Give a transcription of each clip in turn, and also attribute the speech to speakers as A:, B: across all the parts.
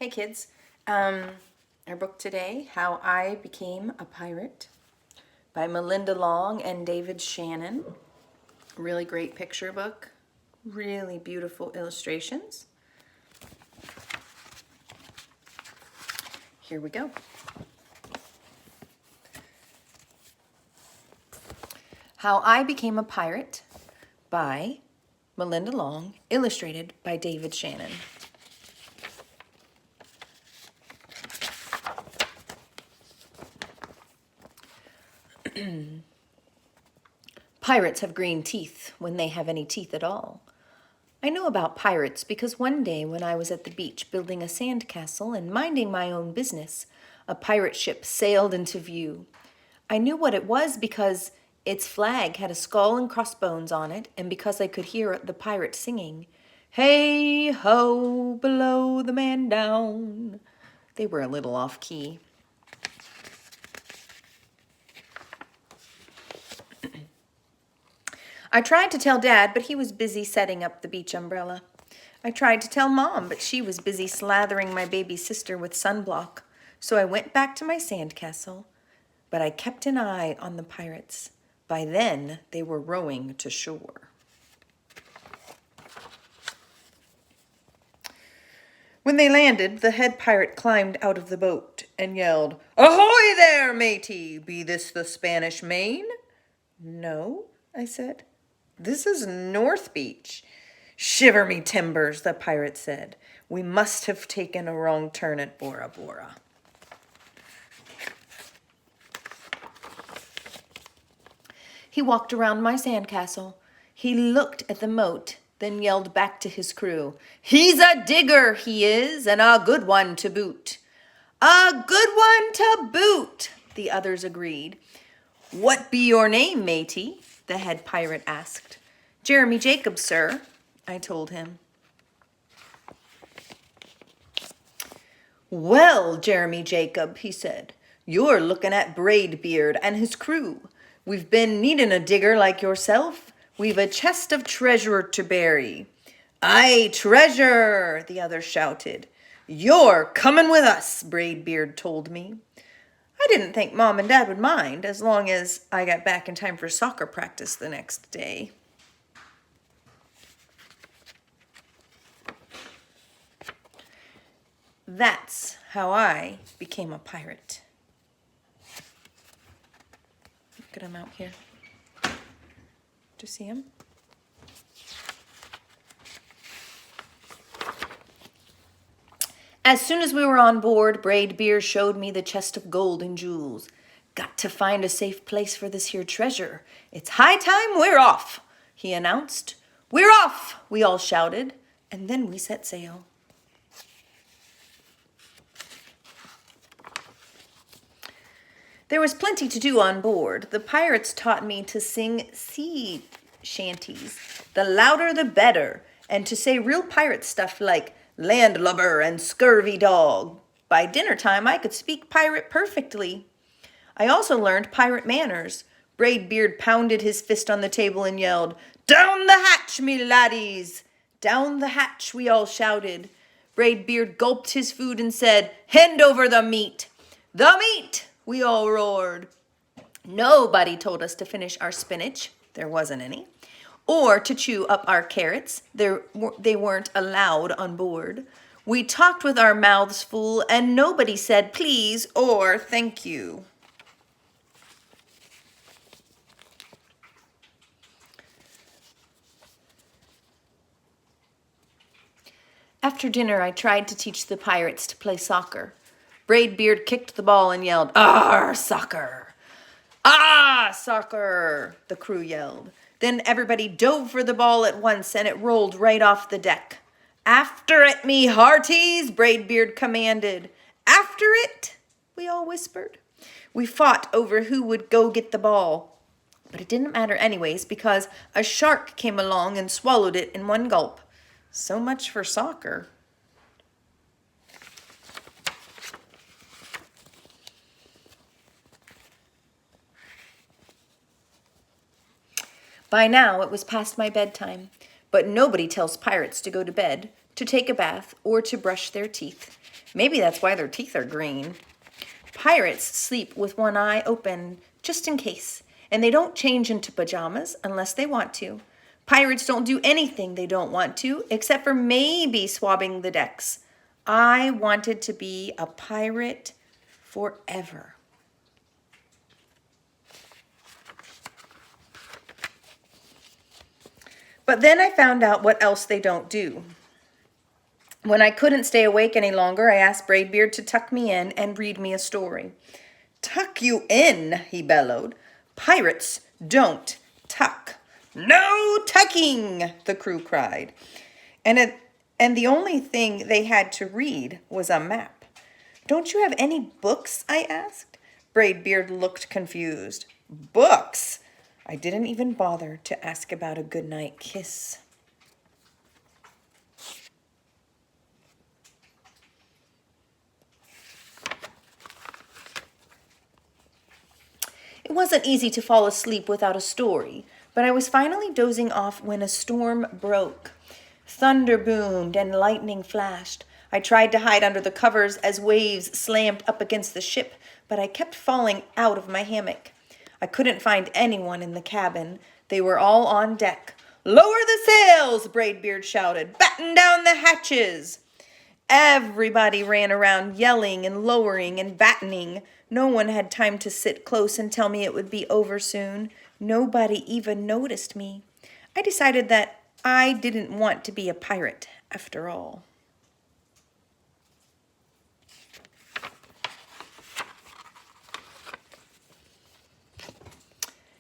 A: Hey kids, our book today, How I Became a Pirate by Melinda Long and David Shannon. Really great picture book, really beautiful illustrations. Here we go. How I Became a Pirate by Melinda Long, illustrated by David Shannon. Pirates have green teeth when they have any teeth at all. I know about pirates because one day when I was at the beach building a sandcastle and minding my own business, a pirate ship sailed into view. I knew what it was because its flag had a skull and crossbones on it, and because I could hear the pirate singing, "Hey ho, below the man down." They were a little off key. I tried to tell Dad, but he was busy setting up the beach umbrella. I tried to tell Mom, but she was busy slathering my baby sister with sunblock. So I went back to my sandcastle, but I kept an eye on the pirates. By then, they were rowing to shore. When they landed, the head pirate climbed out of the boat and yelled, "Ahoy there, matey! Be this the Spanish Main?" "No," I said. "This is North Beach." "Shiver me timbers," the pirate said. "We must have taken a wrong turn at Bora Bora." He walked around my sandcastle. He looked at the moat, then yelled back to his crew, "He's a digger, he is, and a good one to boot." "A good one to boot," the others agreed. "What be your name, matey?" the head pirate asked. "Jeremy Jacob, sir," I told him. "Well, Jeremy Jacob," he said, "you're looking at Braidbeard and his crew. We've been needin' a digger like yourself. We've a chest of treasure to bury." "Aye, treasure," the others shouted. "You're comin' with us," Braidbeard told me. I didn't think Mom and Dad would mind as long as I got back in time for soccer practice the next day. That's how I became a pirate. Look at him out here. Do you see him? As soon as we were on board, Braidbeard showed me the chest of gold and jewels. "Got to find a safe place for this here treasure. It's high time we're off," he announced. "We're off," we all shouted, and then we set sail. There was plenty to do on board. The pirates taught me to sing sea shanties, the louder the better, and to say real pirate stuff like landlubber and scurvy dog. By dinner time, I could speak pirate perfectly. I also learned pirate manners. Braidbeard pounded his fist on the table and yelled, "Down the hatch, me laddies!" "Down the hatch," we all shouted. Braidbeard gulped his food and said, "Hand over the meat." "The meat!" we all roared. Nobody told us to finish our spinach. There wasn't any. Or to chew up our carrots. They weren't allowed on board. We talked with our mouths full, and nobody said please or thank you. After dinner, I tried to teach the pirates to play soccer. Braidbeard kicked the ball and yelled, "Ah, soccer!" "Ah, soccer!" the crew yelled. Then everybody dove for the ball at once, and it rolled right off the deck. "After it, me hearties!" Braidbeard commanded. "After it!" we all whispered. We fought over who would go get the ball. But it didn't matter anyways, because a shark came along and swallowed it in one gulp. So much for soccer. By now, it was past my bedtime, but nobody tells pirates to go to bed, to take a bath, or to brush their teeth. Maybe that's why their teeth are green. Pirates sleep with one eye open, just in case, and they don't change into pajamas unless they want to. Pirates don't do anything they don't want to, except for maybe swabbing the decks. I wanted to be a pirate forever. But then I found out what else they don't do. When I couldn't stay awake any longer, I asked Braidbeard to tuck me in and read me a story. Tuck you in, he bellowed. Pirates don't tuck. No tucking, the crew cried. And the only thing they had to read was a map. Don't you have any books? I asked. Braidbeard looked confused. Books? I didn't even bother to ask about a goodnight kiss. It wasn't easy to fall asleep without a story, but I was finally dozing off when a storm broke. Thunder boomed and lightning flashed. I tried to hide under the covers as waves slammed up against the ship, but I kept falling out of my hammock. I couldn't find anyone in the cabin. They were all on deck. Lower the sails, Braidbeard shouted. Batten down the hatches. Everybody ran around yelling and lowering and battening. No one had time to sit close and tell me it would be over soon. Nobody even noticed me. I decided that I didn't want to be a pirate after all.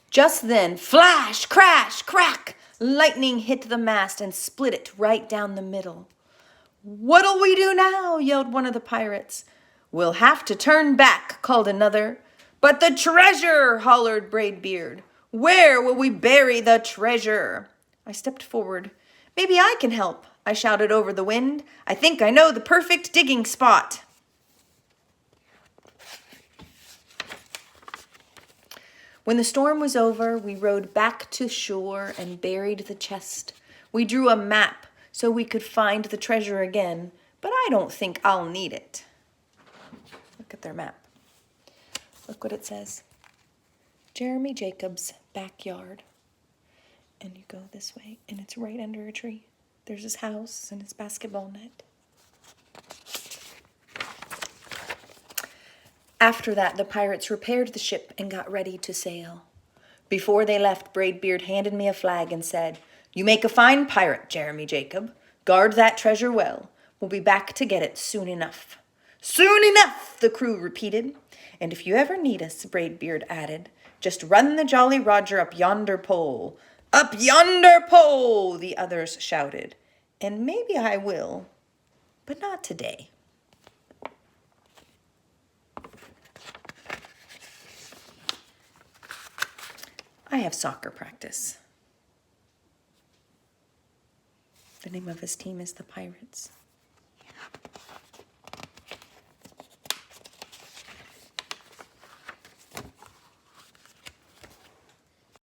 A: Just then, flash, crash, crack, lightning hit the mast and split it right down the middle. What'll we do now? Yelled one of the pirates. We'll have to turn back, called another. But the treasure, hollered Braidbeard. Where will we bury the treasure? I stepped forward. Maybe I can help, I shouted over the wind. I think I know the perfect digging spot. When the storm was over, we rowed back to shore and buried the chest. We drew a map so we could find the treasure again, but I don't think I'll need it. Look at their map. Look what it says. Jeremy Jacobs' backyard. And you go this way, and it's right under a tree. There's his house and his basketball net. After that, the pirates repaired the ship and got ready to sail. Before they left, Braidbeard handed me a flag and said, You make a fine pirate, Jeremy Jacob. Guard that treasure well. We'll be back to get it soon enough. Soon enough, the crew repeated. And if you ever need us, Braidbeard added, just run the Jolly Roger up yonder pole. Up yonder pole, the others shouted. And maybe I will, but not today. I have soccer practice. The name of his team is the Pirates.